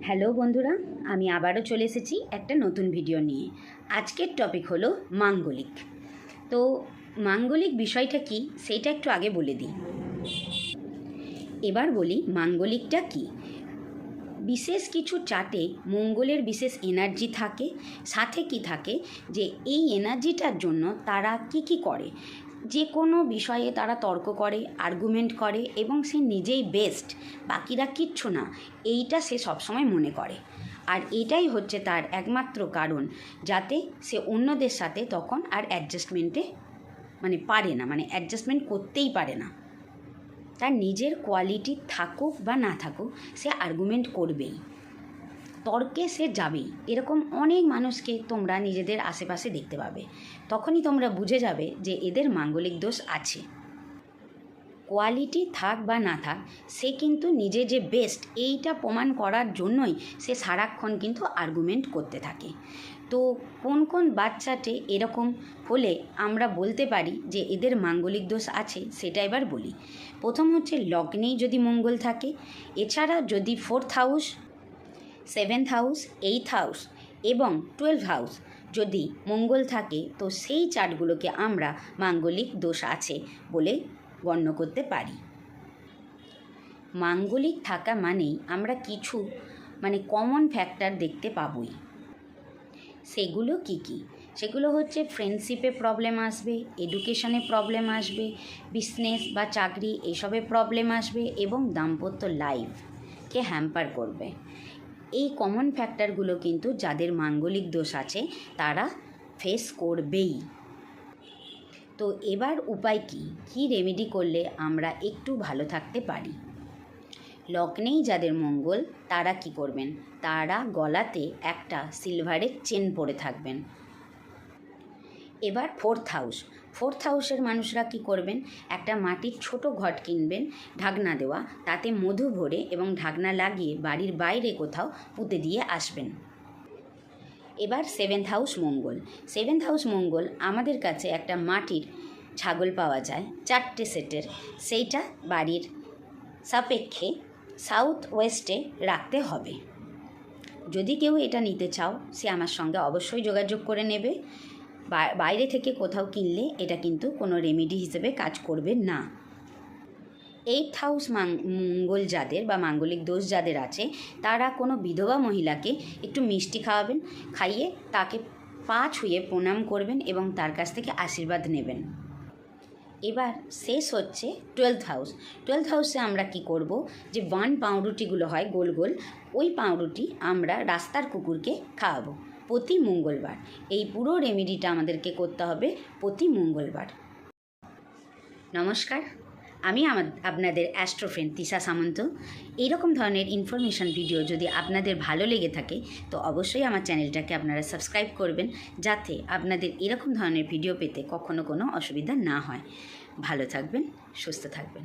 Hello বন্ধুরা, আমি আবারও চলে এসেছি একটা নতুন ভিডিও নিয়ে। আজকের টপিক হলো মাঙ্গলিক। তো মাঙ্গলিক বিষয়টা কি সেইটা একটু আগে বলে দিই। এবার বলি মাঙ্গলিকটা কি। বিশেষ কিছু চার্টে মঙ্গলের বিশেষ এনার্জি থাকে, সাথে কি থাকে যে এই এনার্জিটার জন্য তারা কি করে, যে কোনো বিষয়ে তারা তর্ক করে, আর্গুমেন্ট করে এবং সে নিজেই বেস্ট, বাকিরা কিচ্ছু না, এইটা সে সবসময় মনে করে। আর এটাই হচ্ছে তার একমাত্র কারণ, যাতে সে অন্যদের সাথে তখন আর অ্যাডজাস্টমেন্টে পারে না, অ্যাডজাস্টমেন্ট করতেই পারে না। তার নিজের কোয়ালিটি থাকুক বা না থাকুক, সে আর্গুমেন্ট করবেই, তর্কে সে যাবেই। এরকম অনেক মানুষকে তোমরা নিজেদের আশেপাশে দেখতে পাবে। তখনই তোমরা বুঝে যাবে যে এদের মাঙ্গলিক দোষ আছে। কোয়ালিটি থাক বা না থাক, সে কিন্তু নিজে যে বেস্ট এইটা প্রমাণ করার জন্যই সে সারাক্ষণ কিন্তু আর্গুমেন্ট করতে থাকে। তো কোন কোন বাচ্চাটে এরকম হলে আমরা বলতে পারি যে এদের মাঙ্গলিক দোষ আছে, সেটা এবার বলি। প্রথম হচ্ছে লগ্নেই যদি মঙ্গল থাকে, এছাড়া যদি 4th house, 7th house, 8th house এবং 12th হাউস যদি মঙ্গল থাকে, তো সেই চার্টগুলোকে আমরা মাঙ্গলিক দোষ আছে বলে গণ্য করতে পারি। মাঙ্গলিক থাকা মানেই আমরা কিছু কমন ফ্যাক্টর দেখতে পাবই। সেগুলো কি? সেগুলো হচ্ছে ফ্রেন্ডশিপে প্রবলেম আসবে, এডুকেশনে প্রবলেম আসবে, বিজনেস বা চাকরি এসবে প্রবলেম আসবে এবং দাম্পত্য লাইফকে হ্যাম্পার করবে। এই কমন ফ্যাক্টরগুলো কিন্তু যাদের মাঙ্গলিক দোষ আছে তারা ফেস করবেই। তো এবার উপায় কি রেমেডি করলে আমরা একটু ভালো থাকতে পারি। লগ্নেই যাদের মঙ্গল তারা কি করবেন, তারা গলাতে একটা সিলভারের চেন পরে থাকবেন। এবার 4th হাউসের মানুষরা কি করবেন, একটা মাটির ছোট ঘট কিনবেন, ঢাকনা দেওয়া, তাতে মধু ভরে এবং ঢাকনা লাগিয়ে বাড়ির বাইরে কোথাও পুঁতে দিয়ে আসবেন। এবার 7th হাউস মঙ্গল আমাদের কাছে একটা মাটির ছাগল পাওয়া যায় 4টে সেটের, সেইটা বাড়ির সাপেক্ষে সাউথ ওয়েস্টে রাখতে হবে। যদি কেউ এটা নিতে চাও, সে আমার সঙ্গে অবশ্যই যোগাযোগ করে নেবে। বাইরে থেকে কোথাও কিনলে এটা কিন্তু কোনো রেমেডি হিসেবে কাজ করবে না। 8th হাউস মঙ্গল যাদের বা মাঙ্গলিক দোষ যাদের আছে, তারা কোনো বিধবা মহিলাকে একটু মিষ্টি খাওয়াবেন, খাইয়ে তাকে পা ছুঁয়ে প্রণাম করবেন এবং তার কাছ থেকে আশীর্বাদ নেবেন। এবার শেষ হচ্ছে 12th হাউসে আমরা কি করব, যে পাউরুটিগুলো হয় গোল গোল, ওই পাউরুটি আমরা রাস্তার কুকুরকে খাওয়াবো প্রতি মঙ্গলবার। এই পুরো রেমেডিটা আমাদেরকে করতে হবে প্রতি মঙ্গলবার। নমস্কার, আমি আপনাদের অ্যাস্ট্রো ফ্রেন্ড তিশা সামন্ত। এইরকম ধরনের ইনফরমেশান ভিডিও যদি আপনাদের ভালো লেগে থাকে, তো অবশ্যই আমার চ্যানেলটাকে আপনারা সাবস্ক্রাইব করবেন, যাতে আপনাদের এরকম ধরনের ভিডিও পেতে কখনো কোনো অসুবিধা না হয়। ভালো থাকবেন, সুস্থ থাকবেন।